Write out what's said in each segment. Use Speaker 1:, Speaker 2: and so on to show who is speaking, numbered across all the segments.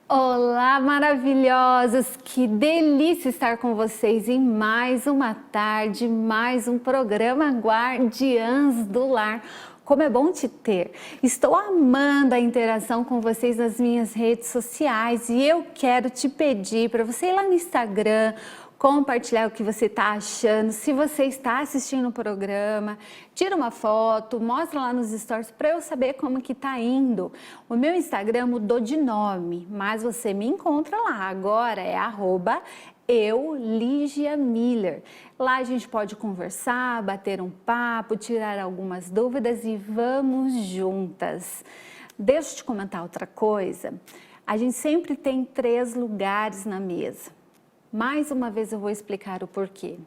Speaker 1: Olá, maravilhosos! Que delícia estar com vocês em mais uma tarde, mais um programa Guardiãs do Lar. Como é bom te ter! Estou amando a interação com vocês nas minhas redes sociais e eu quero te pedir para você ir lá no Instagram, compartilhar o que você está achando. Se você está assistindo o programa, tira uma foto, mostra lá nos stories para eu saber como que está indo. O meu Instagram mudou de nome, mas você me encontra lá. Agora é @euligiamiller. Lá a gente pode conversar, bater um papo, tirar algumas dúvidas e vamos juntas. Deixa eu te comentar outra coisa. A gente sempre tem 3 lugares na mesa. Mais uma vez eu vou explicar o porquê.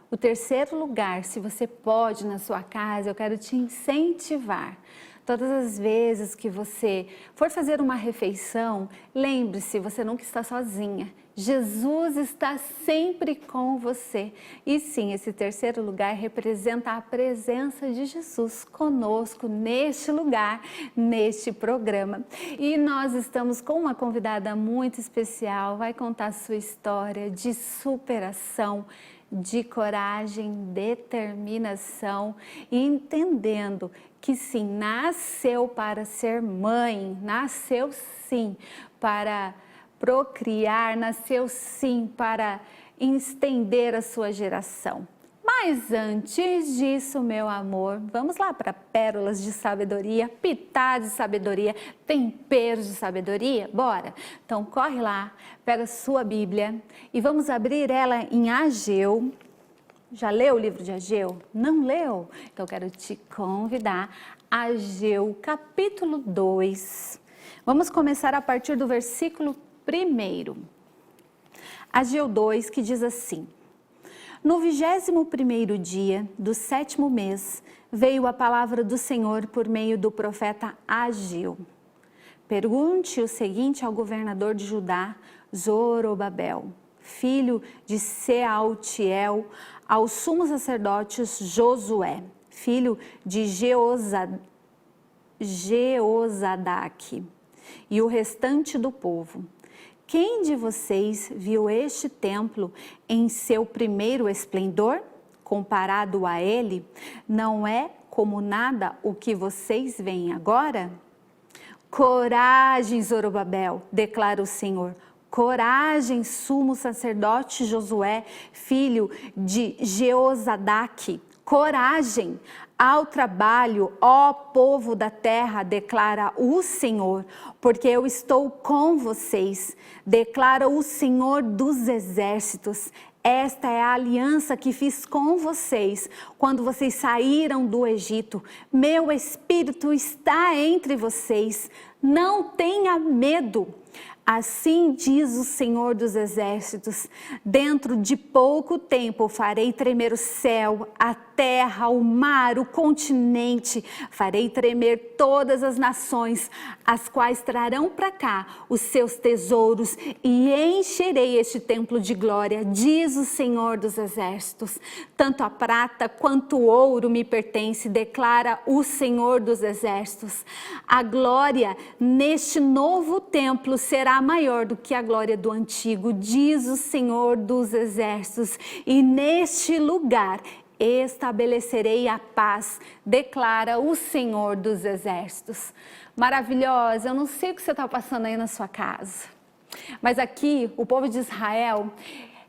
Speaker 1: O terceiro lugar, se você pode na sua casa, eu quero te incentivar. Todas as vezes que você for fazer uma refeição, lembre-se, você nunca está sozinha. Jesus está sempre com você. E sim, esse terceiro lugar representa a presença de Jesus conosco neste lugar, neste programa. E nós estamos com uma convidada muito especial, vai contar sua história de superação, de coragem, determinação e entendendo que sim, nasceu para ser mãe, nasceu sim para procriar, nasceu sim para estender a sua geração. Mas antes disso, meu amor, vamos lá para pérolas de sabedoria, pitadas de sabedoria, temperos de sabedoria? Bora? Então corre lá, pega sua Bíblia e vamos abrir ela em Ageu. Já leu o livro de Ageu? Não leu? Então eu quero te convidar. Ageu, capítulo 2. Vamos começar a partir do versículo 1. Ageu 2, que diz assim: No 21º dia do 7º mês, veio a palavra do Senhor por meio do profeta Ageu. Pergunte o seguinte ao governador de Judá, Zorobabel, filho de Sealtiel, ao sumo sacerdote Josué, filho de Jeozadaque, e o restante do povo. Quem de vocês viu este templo em seu primeiro esplendor? Comparado a ele, não é como nada o que vocês veem agora? Coragem, Zorobabel, declara o Senhor. Coragem, sumo sacerdote Josué, filho de Jeozadaque. Coragem ao trabalho, ó povo da terra, declara o Senhor, porque eu estou com vocês, declara o Senhor dos exércitos. Esta é a aliança que fiz com vocês quando vocês saíram do Egito. Meu Espírito está entre vocês. Não tenha medo. Assim diz o Senhor dos Exércitos, dentro de pouco tempo farei tremer o céu, a terra, o mar, o continente, farei tremer todas as nações, as quais trarão para cá os seus tesouros e encherei este templo de glória, diz o Senhor dos Exércitos. Tanto a prata quanto o ouro me pertence, declara o Senhor dos Exércitos. A glória neste novo templo será maior do que a glória do antigo, diz o Senhor dos Exércitos, e neste lugar estabelecerei a paz, declara o Senhor dos Exércitos. Maravilhosa, eu não sei o que você está passando aí na sua casa, mas aqui o povo de Israel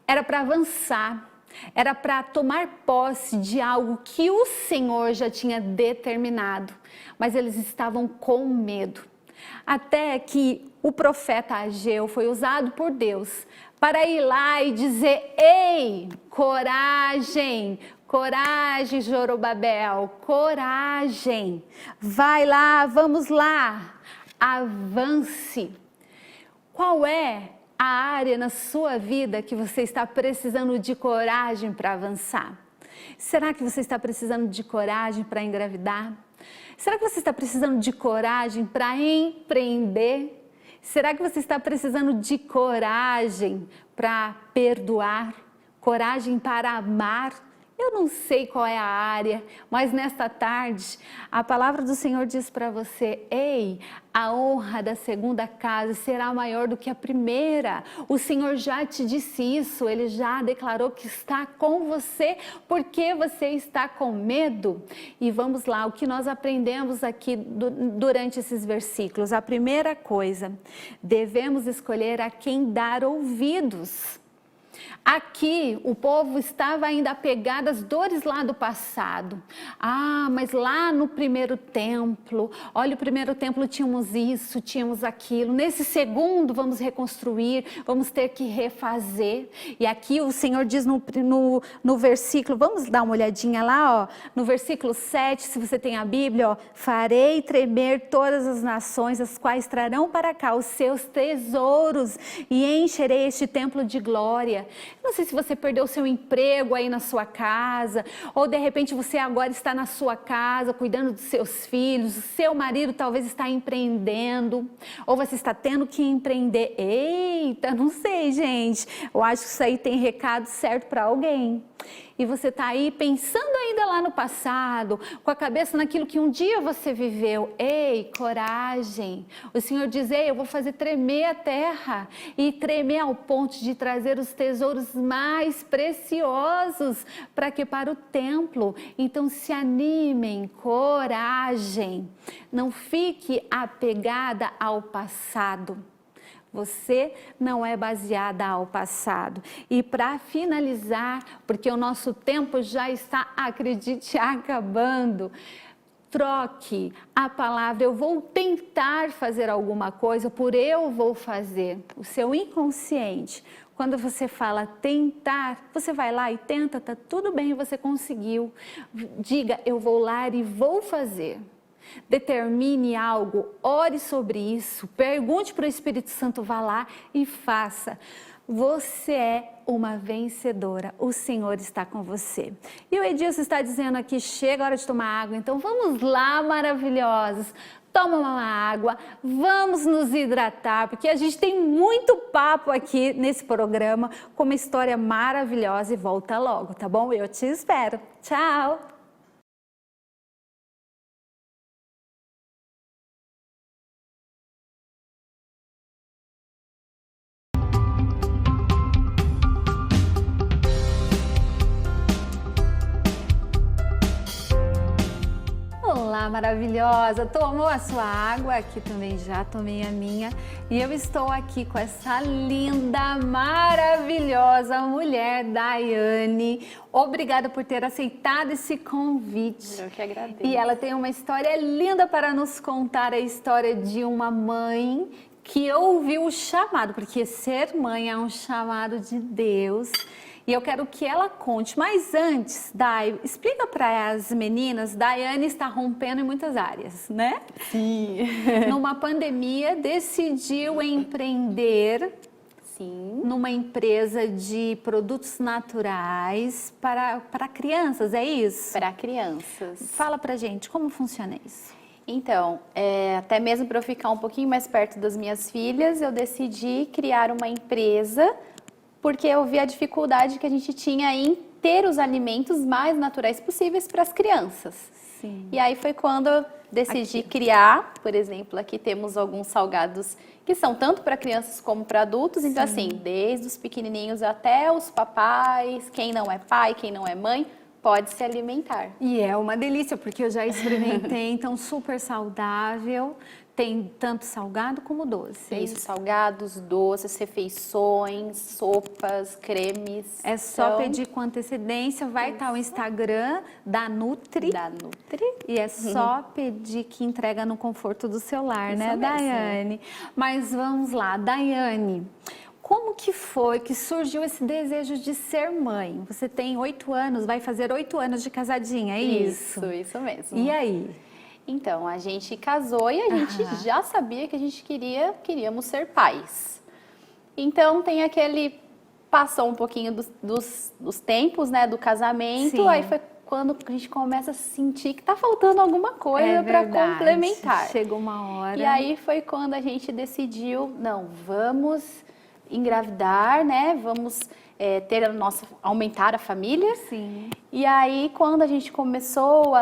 Speaker 1: era para avançar, era para tomar posse de algo que o Senhor já tinha determinado, mas eles estavam com medo. Até que o profeta Ageu foi usado por Deus para ir lá e dizer: ei, coragem, coragem, Zorobabel, coragem, vai lá, vamos lá, avance. Qual é a área na sua vida que você está precisando de coragem para avançar? Será que você está precisando de coragem para engravidar? Será que você está precisando de coragem para empreender? Será que você está precisando de coragem para perdoar? Coragem para amar? Eu não sei qual é a área, mas nesta tarde a palavra do Senhor diz para você: ei, a honra da segunda casa será maior do que a primeira. O Senhor já te disse isso, Ele já declarou que está com você, porque você está com medo. E vamos lá, o que nós aprendemos aqui durante esses versículos. A primeira coisa, devemos escolher a quem dar ouvidos. Aqui o povo estava ainda apegado às dores lá do passado. Ah, mas lá no primeiro templo, olha, o primeiro templo tínhamos isso, tínhamos aquilo. Nesse segundo vamos reconstruir, vamos ter que refazer. E aqui o Senhor diz no versículo, vamos dar uma olhadinha lá, ó, no versículo 7, se você tem a Bíblia, ó, farei tremer todas as nações, as quais trarão para cá os seus tesouros e encherei este templo de glória. Não sei se você perdeu o seu emprego aí na sua casa, ou de repente você agora está na sua casa cuidando dos seus filhos, o seu marido talvez está empreendendo, ou você está tendo que empreender. Eita, não sei, gente, eu acho que isso aí tem recado certo para alguém. E você está aí pensando ainda lá no passado, com a cabeça naquilo que um dia você viveu. Ei, coragem! O Senhor diz: ei, eu vou fazer tremer a terra, e tremer ao ponto de trazer os tesouros mais preciosos para que? Para o templo. Então se animem, coragem, não fique apegada ao passado. Você não é baseada ao passado. E para finalizar, porque o nosso tempo já está, acredite, acabando, troque a palavra eu vou tentar fazer alguma coisa por eu vou fazer. O seu inconsciente, quando você fala tentar, você vai lá e tenta, tá tudo bem, você conseguiu. Diga, eu vou lá e vou fazer. Determine algo, ore sobre isso, pergunte para o Espírito Santo, vá lá e faça. Você é uma vencedora, o Senhor está com você. E o Edilson está dizendo aqui, chega a hora de tomar água, então vamos lá, maravilhosos. Toma uma água, vamos nos hidratar, porque a gente tem muito papo aqui nesse programa, com uma história maravilhosa, e volta logo, tá bom? Eu te espero. Tchau! Olá, maravilhosa! Tomou a sua água? Aqui também já tomei a minha. E eu estou aqui com essa linda, maravilhosa mulher, Daiane. Obrigada por ter aceitado esse convite.
Speaker 2: Eu que agradeço.
Speaker 1: E ela tem uma história linda para nos contar, a história de uma mãe que ouviu o chamado, porque ser mãe é um chamado de Deus. E eu quero que ela conte, mas antes, Dai, explica para as meninas, Daiane está rompendo em muitas áreas, né?
Speaker 2: Sim.
Speaker 1: Numa pandemia, decidiu empreender.
Speaker 2: Sim.
Speaker 1: Numa empresa de produtos naturais para crianças, é isso?
Speaker 2: Para crianças.
Speaker 1: Fala pra gente, como funciona isso?
Speaker 2: Então, até mesmo para eu ficar um pouquinho mais perto das minhas filhas, eu decidi criar uma empresa, porque eu vi a dificuldade que a gente tinha em ter os alimentos mais naturais possíveis para as crianças.
Speaker 1: Sim.
Speaker 2: E aí foi quando eu decidi criar, por exemplo, aqui temos alguns salgados que são tanto para crianças como para adultos. Então, assim, desde os pequenininhos até os papais, quem não é pai, quem não é mãe, pode se alimentar.
Speaker 1: E é uma delícia, porque eu já experimentei, então super saudável. Tem tanto salgado como doce.
Speaker 2: Isso, salgados, doces, refeições, sopas, cremes.
Speaker 1: É só pedir com antecedência, vai estar o Instagram da Nutri.
Speaker 2: Da Nutri.
Speaker 1: E é só pedir que entrega no conforto do seu lar,
Speaker 2: Isso
Speaker 1: né,
Speaker 2: mesmo.
Speaker 1: Daiane? Mas vamos lá, Daiane, como que foi que surgiu esse desejo de ser mãe? Você tem 8 anos, vai fazer 8 anos de casadinha, é isso?
Speaker 2: Isso mesmo.
Speaker 1: E aí?
Speaker 2: Então, a gente casou e a gente já sabia que a gente queríamos ser pais. Então, tem aquele... Passou um pouquinho dos tempos, né, do casamento,
Speaker 1: Sim.
Speaker 2: aí foi quando a gente começa a sentir que tá faltando alguma coisa para complementar.
Speaker 1: Chegou uma hora.
Speaker 2: E aí foi quando a gente decidiu, não, vamos engravidar, né? Vamos ter aumentar a família.
Speaker 1: Sim.
Speaker 2: E aí, quando a gente começou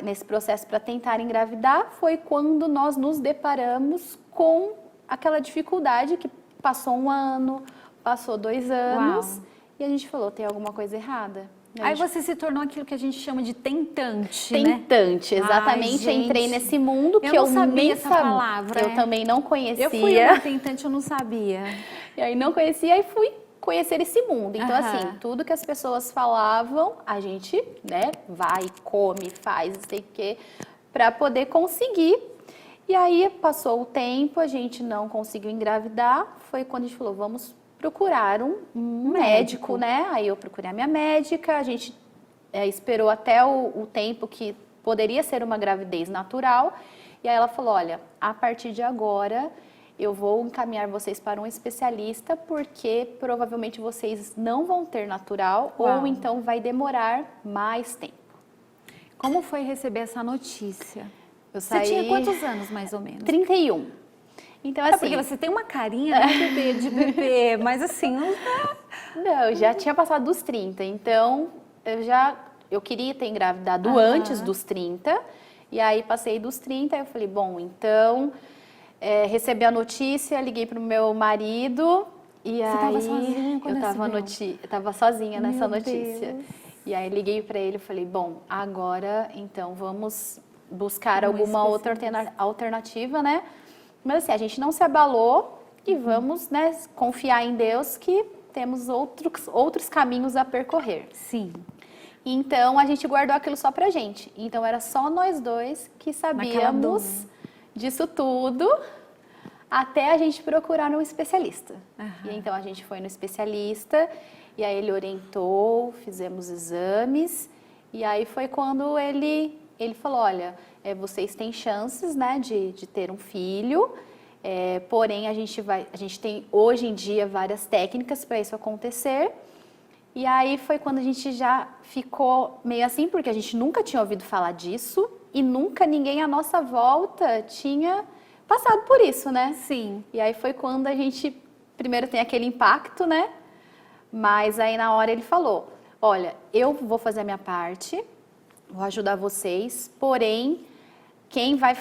Speaker 2: nesse processo para tentar engravidar, foi quando nós nos deparamos com aquela dificuldade que passou 1 ano, passou 2 anos,
Speaker 1: Uau.
Speaker 2: e a gente falou, tem alguma coisa errada.
Speaker 1: Aí você se tornou aquilo que a gente chama de tentante, né?
Speaker 2: Tentante, exatamente.
Speaker 1: Ai,
Speaker 2: Entrei
Speaker 1: gente,
Speaker 2: nesse mundo que
Speaker 1: eu não sabia
Speaker 2: nem
Speaker 1: essa
Speaker 2: sabia.
Speaker 1: palavra.
Speaker 2: Eu também não conhecia.
Speaker 1: Eu fui uma tentante, eu não sabia.
Speaker 2: E aí não conhecia e fui conhecer esse mundo. Então,
Speaker 1: Aham.
Speaker 2: assim, tudo que as pessoas falavam, a gente, né, vai, come, faz, não sei o quê, para poder conseguir. E aí passou o tempo, a gente não conseguiu engravidar. Foi quando a gente falou, vamos procurar um médico, né? Aí eu procurei a minha médica, a gente esperou até o tempo que poderia ser uma gravidez natural. E aí ela falou, olha, a partir de agora eu vou encaminhar vocês para um especialista, porque provavelmente vocês não vão ter natural.
Speaker 1: Uau.
Speaker 2: Ou então vai demorar mais tempo.
Speaker 1: Como foi receber essa notícia?
Speaker 2: Eu
Speaker 1: Você
Speaker 2: saí...
Speaker 1: tinha quantos anos, mais ou menos?
Speaker 2: 31. Então,
Speaker 1: É
Speaker 2: assim...
Speaker 1: porque você tem uma carinha, né, de bebê, mas assim...
Speaker 2: Não, eu já tinha passado dos 30, então eu queria ter engravidado
Speaker 1: Aham.
Speaker 2: antes dos 30, e aí passei dos 30, aí eu falei, bom, então, recebi a notícia, liguei pro meu marido, e aí...
Speaker 1: Você estava sozinha quando
Speaker 2: eu tava sozinha nessa
Speaker 1: Meu
Speaker 2: notícia.
Speaker 1: Deus.
Speaker 2: E aí liguei para ele e falei, bom, agora, então, vamos buscar
Speaker 1: Um
Speaker 2: alguma outra alternativa, né? Mas assim, a gente não se abalou e vamos, né, confiar em Deus que temos outros caminhos a percorrer.
Speaker 1: Sim.
Speaker 2: Então, a gente guardou aquilo só pra gente. Então, era só nós dois que sabíamos disso tudo, até a gente procurar um especialista.
Speaker 1: Aham.
Speaker 2: E então, a gente foi no especialista, e aí ele orientou, fizemos exames, e aí foi quando ele falou, olha, vocês têm chances, né, de ter um filho, porém a gente tem hoje em dia várias técnicas para isso acontecer. E aí foi quando a gente já ficou meio assim, porque a gente nunca tinha ouvido falar disso e nunca ninguém à nossa volta tinha passado por isso, né?
Speaker 1: Sim.
Speaker 2: E aí foi quando a gente primeiro tem aquele impacto, né? Mas aí na hora ele falou, olha, eu vou fazer a minha parte, vou ajudar vocês, porém quem vai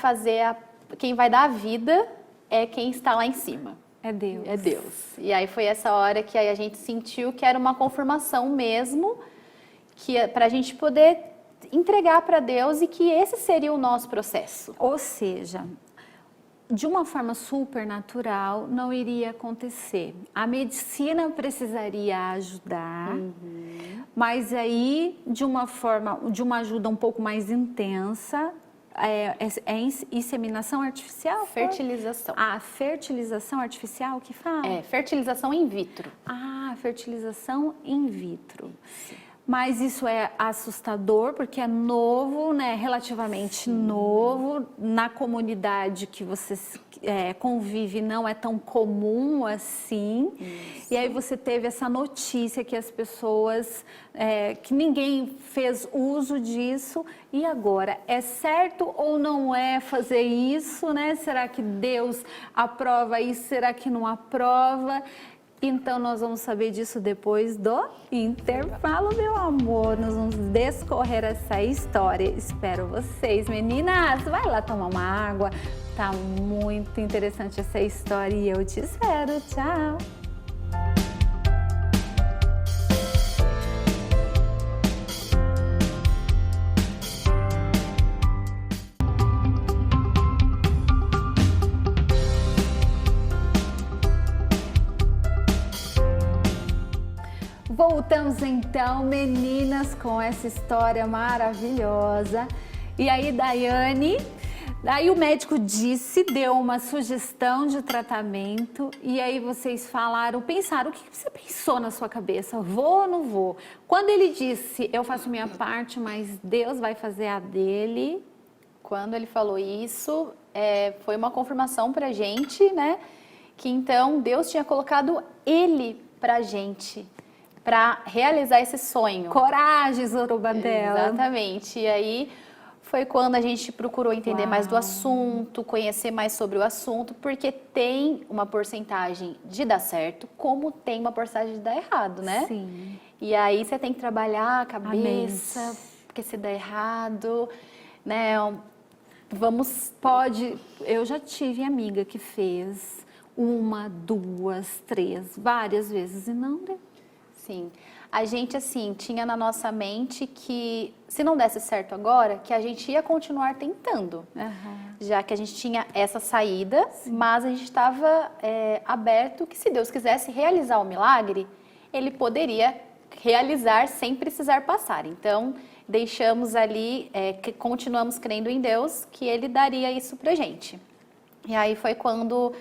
Speaker 2: dar a vida é quem está lá em cima.
Speaker 1: É Deus.
Speaker 2: É Deus. E aí foi essa hora que aí a gente sentiu que era uma confirmação mesmo, que para a gente poder entregar para Deus e que esse seria o nosso processo.
Speaker 1: Ou seja, de uma forma supernatural não iria acontecer. A medicina precisaria ajudar, mas aí de uma ajuda um pouco mais intensa, inseminação artificial?
Speaker 2: Fertilização.
Speaker 1: A fertilização artificial que fala?
Speaker 2: Fertilização in vitro.
Speaker 1: Ah, fertilização in vitro. Sim. Mas isso é assustador porque é novo, né? Relativamente novo. Na comunidade que você convive não é tão comum assim. Isso. E aí você teve essa notícia que as pessoas, que ninguém fez uso disso. E agora, é certo ou não é fazer isso, né? Será que Deus aprova isso? Será que não aprova? Então, nós vamos saber disso depois do intervalo, meu amor. Nós vamos descorrer essa história. Espero vocês, meninas. Vai lá tomar uma água. Tá muito interessante essa história e eu te espero. Tchau. Voltamos então, meninas, com essa história maravilhosa. E aí, Daiane, daí o médico deu uma sugestão de tratamento e aí vocês pensaram, o que você pensou na sua cabeça? Vou ou não vou? Quando ele disse, eu faço minha parte, mas Deus vai fazer a dele.
Speaker 2: Quando ele falou isso, foi uma confirmação pra gente, né? Que então Deus tinha colocado ele pra gente, para realizar esse sonho.
Speaker 1: Coragem, Zorobabel.
Speaker 2: Exatamente. E aí foi quando a gente procurou entender mais do
Speaker 1: Uau.
Speaker 2: assunto, conhecer mais sobre o assunto, porque tem uma porcentagem de dar certo, como tem uma porcentagem de dar errado, né?
Speaker 1: Sim.
Speaker 2: E aí você tem que trabalhar a cabeça,
Speaker 1: mente.
Speaker 2: porque se der errado, né? Vamos.
Speaker 1: Eu já tive amiga que fez uma, duas, três, várias vezes e não deu.
Speaker 2: Sim. A gente, assim, tinha na nossa mente que, se não desse certo agora, que a gente ia continuar tentando. Já que a gente tinha essa saída, mas a gente estava aberto que, se Deus quisesse realizar o milagre, Ele poderia realizar sem precisar passar. Então, deixamos ali, continuamos crendo em Deus, que Ele daria isso pra gente. E aí foi quando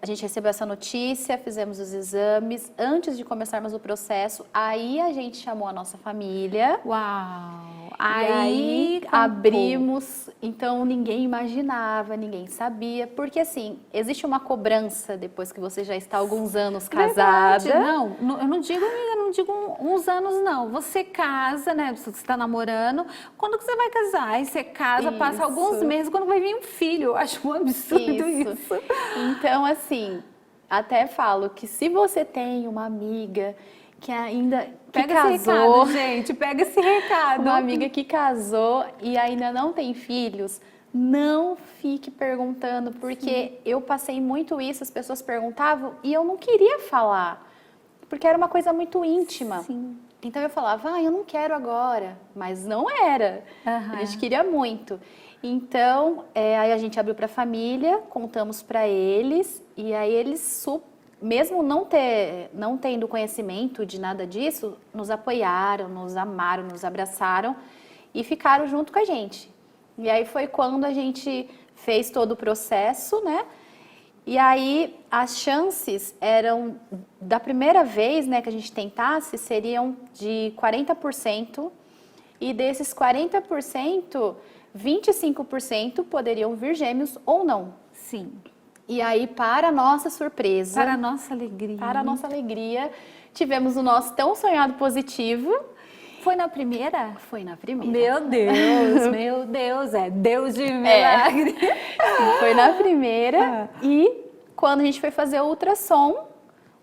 Speaker 2: a gente recebeu essa notícia, fizemos os exames. Antes de começarmos o processo, aí a gente chamou a nossa família.
Speaker 1: Uau!
Speaker 2: E aí
Speaker 1: contou.
Speaker 2: abrimos, então ninguém imaginava, ninguém sabia, porque assim, existe uma cobrança depois que você já está há alguns anos casada.
Speaker 1: Verdade. Não, eu não digo, amiga, não digo uns anos, não. Você casa, né? Você está namorando. Quando que você vai casar? Aí você casa, passa alguns meses, quando vai vir um filho. Eu acho um absurdo isso.
Speaker 2: Então, assim, até falo que se você tem uma amiga que ainda
Speaker 1: Pega
Speaker 2: casou,
Speaker 1: esse recado, gente, pega esse recado.
Speaker 2: uma amiga que casou e ainda não tem filhos, não fique perguntando, porque eu passei muito isso, as pessoas perguntavam e eu não queria falar, porque era uma coisa muito íntima.
Speaker 1: Sim.
Speaker 2: Então eu falava, eu não quero agora, mas não era. A gente queria muito. Então, aí a gente abriu para a família, contamos para eles, e aí eles, mesmo não tendo conhecimento de nada disso, nos apoiaram, nos amaram, nos abraçaram e ficaram junto com a gente. E aí foi quando a gente fez todo o processo, né? E aí as chances eram, da primeira vez, né, que a gente tentasse, seriam de 40%, e desses 40%, 25% poderiam vir gêmeos ou não.
Speaker 1: Sim.
Speaker 2: E aí, para a nossa surpresa,
Speaker 1: Para a nossa alegria,
Speaker 2: tivemos o nosso tão sonhado positivo.
Speaker 1: Foi na primeira?
Speaker 2: Foi na primeira.
Speaker 1: Meu Deus, Deus de milagre.
Speaker 2: Foi na primeira e quando a gente foi fazer o ultrassom,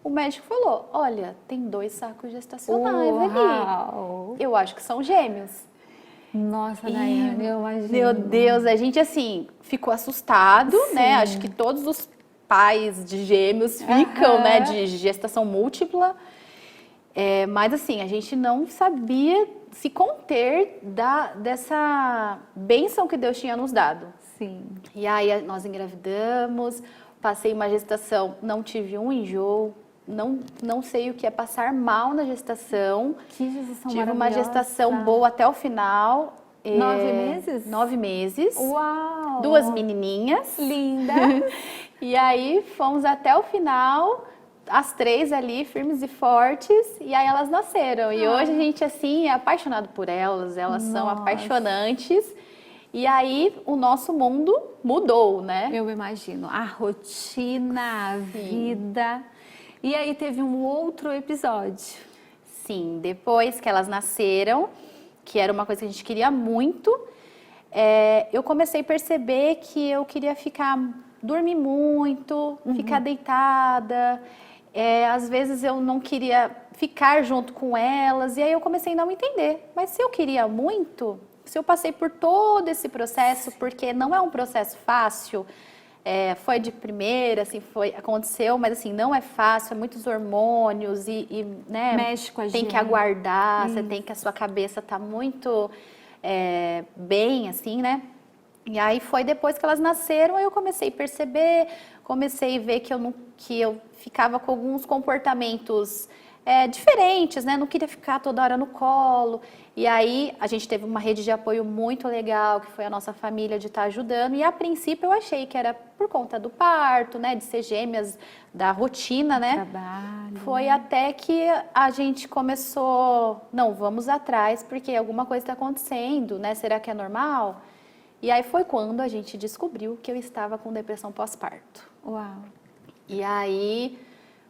Speaker 2: o médico falou, olha, tem 2 sacos gestacionais ali. Eu acho que são gêmeos.
Speaker 1: Nossa, Nayane, eu imagino.
Speaker 2: Meu Deus, a gente assim ficou assustado, né? Acho que todos os pais de gêmeos ficam, né? De gestação múltipla. Mas assim, a gente não sabia se conter dessa bênção que Deus tinha nos dado.
Speaker 1: Sim.
Speaker 2: E aí nós engravidamos, passei uma gestação, não tive um enjoo, não sei o que é passar mal na gestação.
Speaker 1: Que gestação
Speaker 2: Tive uma
Speaker 1: maravilhosa.
Speaker 2: gestação boa até o final.
Speaker 1: 9 meses?
Speaker 2: 9 meses.
Speaker 1: Uau!
Speaker 2: 2 menininhas.
Speaker 1: Linda!
Speaker 2: E aí fomos até o final, as 3 ali, firmes e fortes, e aí elas nasceram. E hoje a gente, assim, é apaixonado por elas, elas são apaixonantes. E aí o nosso mundo mudou, né?
Speaker 1: Eu imagino. A rotina, a vida. E aí teve um outro episódio.
Speaker 2: Sim, depois que elas nasceram, que era uma coisa que a gente queria muito, eu comecei a perceber que eu queria dormir muito, ficar deitada. Às vezes eu não queria ficar junto com elas, e aí eu comecei a não entender. Mas se eu queria muito, se eu passei por todo esse processo, porque não é um processo fácil, foi de primeira, assim, aconteceu, mas assim, não é fácil, é muitos hormônios né,
Speaker 1: mexe com a
Speaker 2: tem
Speaker 1: gente.
Speaker 2: que aguardar, você tem que, a sua cabeça tá muito bem, assim, né? E aí foi depois que elas nasceram, eu comecei a perceber, comecei a ver que eu ficava com alguns comportamentos diferentes, né? Não queria ficar toda hora no colo. E aí a gente teve uma rede de apoio muito legal, que foi a nossa família de estar ajudando. E a princípio eu achei que era por conta do parto, né? De ser gêmeas, da rotina, né?
Speaker 1: Trabalho.
Speaker 2: Foi até que a gente começou, não, vamos atrás, porque alguma coisa está acontecendo, né? Será que é normal? E aí foi quando a gente descobriu que eu estava com depressão pós-parto.
Speaker 1: Uau!
Speaker 2: E aí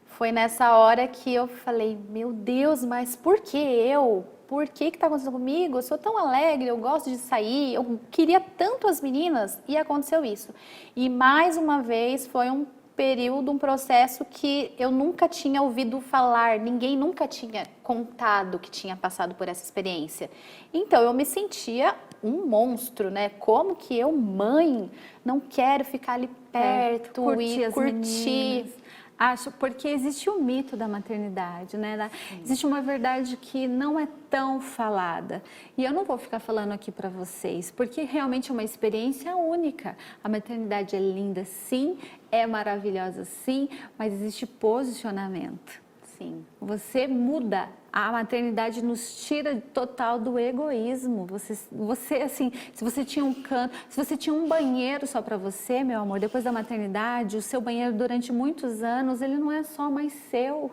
Speaker 2: foi nessa hora que eu falei, meu Deus, mas por que eu? por que está acontecendo comigo? Eu sou tão alegre, eu gosto de sair, eu queria tanto as meninas e aconteceu isso. E mais uma vez foi um período, um processo que eu nunca tinha ouvido falar, ninguém nunca tinha contado que tinha passado por essa experiência. Então eu me sentia um monstro, né? Como que eu, mãe, não quero ficar ali perto e curtir.
Speaker 1: Acho, porque existe o mito da maternidade, né? Existe uma verdade que não é tão falada. E eu não vou ficar falando aqui para vocês, porque realmente é uma experiência única. A maternidade é linda, sim, é maravilhosa, sim, mas existe posicionamento.
Speaker 2: Sim.
Speaker 1: Você muda. A maternidade nos tira total do egoísmo. Você assim, se você tinha um canto, se você tinha um banheiro só para você, meu amor, depois da maternidade, o seu banheiro durante muitos anos, ele não é só mais seu.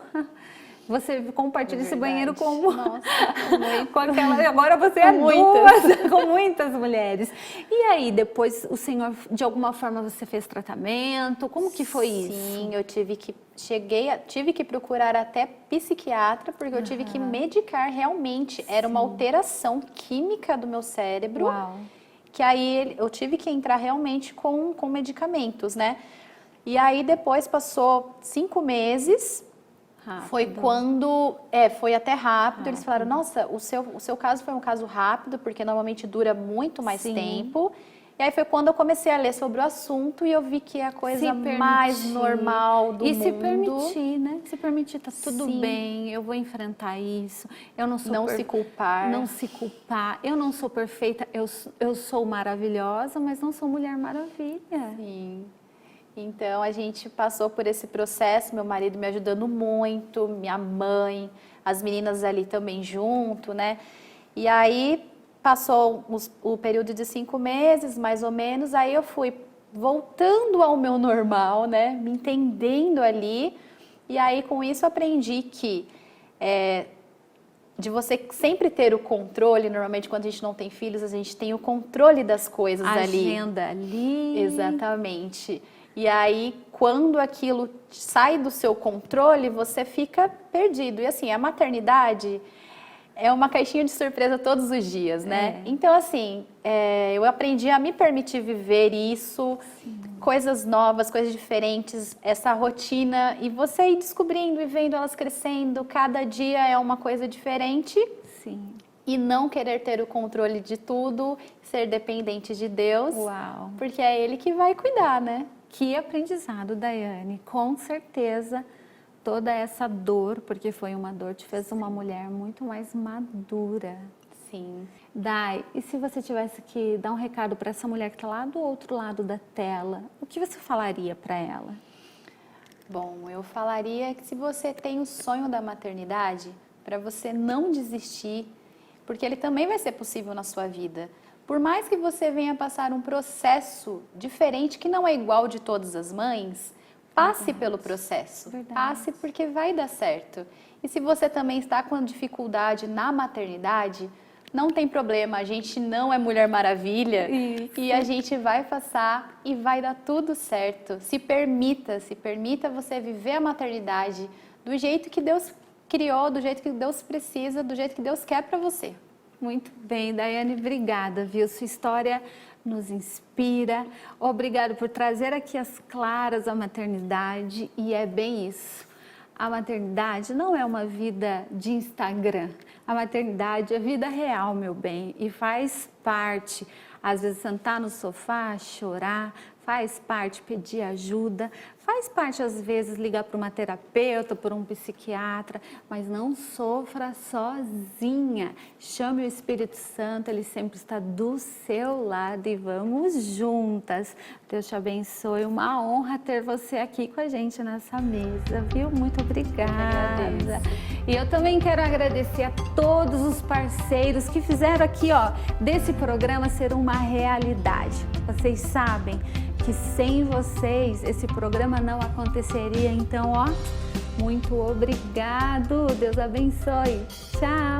Speaker 1: Você compartilha esse banheiro com com aquela. Agora você é duas, com muitas mulheres. E aí, depois o Senhor, de alguma forma, você fez tratamento? Como que foi isso?
Speaker 2: Sim, eu tive que procurar até psiquiatra, porque eu tive que medicar realmente. Era uma alteração química do meu cérebro.
Speaker 1: Uau.
Speaker 2: Que aí eu tive que entrar realmente com medicamentos, né? E aí depois passou 5 meses. Rápido. Foi quando, foi até rápido. Eles falaram, nossa, o seu caso foi um caso rápido, porque normalmente dura muito mais tempo. E aí foi quando eu comecei a ler sobre o assunto e eu vi que é a coisa mais normal do mundo.
Speaker 1: E se permitir, né? Se permitir, tá tudo bem, eu vou enfrentar isso. Eu não sou
Speaker 2: se culpar.
Speaker 1: Não se culpar. Eu não sou perfeita, eu sou maravilhosa, mas não sou Mulher Maravilha.
Speaker 2: Sim. Então, a gente passou por esse processo, meu marido me ajudando muito, minha mãe, as meninas ali também junto, né? E aí, passou o período de 5 meses, mais ou menos, aí eu fui voltando ao meu normal, né? Me entendendo ali. E aí, com isso, aprendi que de você sempre ter o controle, normalmente quando a gente não tem filhos, a gente tem o controle das coisas ali.
Speaker 1: Agenda ali.
Speaker 2: Exatamente. E aí, quando aquilo sai do seu controle, você fica perdido. E assim, a maternidade é uma caixinha de surpresa todos os dias, né? Então, assim, eu aprendi a me permitir viver isso, coisas novas, coisas diferentes, essa rotina. E você ir descobrindo e vendo elas crescendo, cada dia é uma coisa diferente.
Speaker 1: Sim.
Speaker 2: E não querer ter o controle de tudo, ser dependente de Deus.
Speaker 1: Uau.
Speaker 2: Porque é Ele que vai cuidar, né?
Speaker 1: Que aprendizado, Daiane. Com certeza, toda essa dor, porque foi uma dor, te fez uma mulher muito mais madura.
Speaker 2: Sim.
Speaker 1: Dai, e se você tivesse que dar um recado para essa mulher que está lá do outro lado da tela, o que você falaria para ela?
Speaker 2: Bom, eu falaria que se você tem o sonho da maternidade, para você não desistir, porque ele também vai ser possível na sua vida. Por mais que você venha passar um processo diferente, que não é igual de todas as mães, passe pelo processo. Passe porque vai dar certo. E se você também está com dificuldade na maternidade, não tem problema, a gente não é Mulher Maravilha. Isso. E a gente vai passar e vai dar tudo certo. Se permita você viver a maternidade do jeito que Deus criou, do jeito que Deus precisa, do jeito que Deus quer para você.
Speaker 1: Muito bem, Daiane, obrigada, viu? Sua história nos inspira. Obrigada por trazer aqui as claras a maternidade e é bem isso. A maternidade não é uma vida de Instagram. A maternidade é vida real, meu bem, e faz parte. Às vezes sentar no sofá, chorar, faz parte pedir ajuda, faz parte às vezes ligar para uma terapeuta, para um psiquiatra, mas não sofra sozinha. Chame o Espírito Santo, ele sempre está do seu lado e vamos juntas. Deus te abençoe, uma honra ter você aqui com a gente nessa mesa, viu? Muito obrigada. E eu também quero agradecer a todos os parceiros que fizeram aqui, ó, desse programa ser uma realidade. Vocês sabem que sem vocês esse programa não aconteceria. Então, ó, muito obrigado. Deus abençoe. Tchau.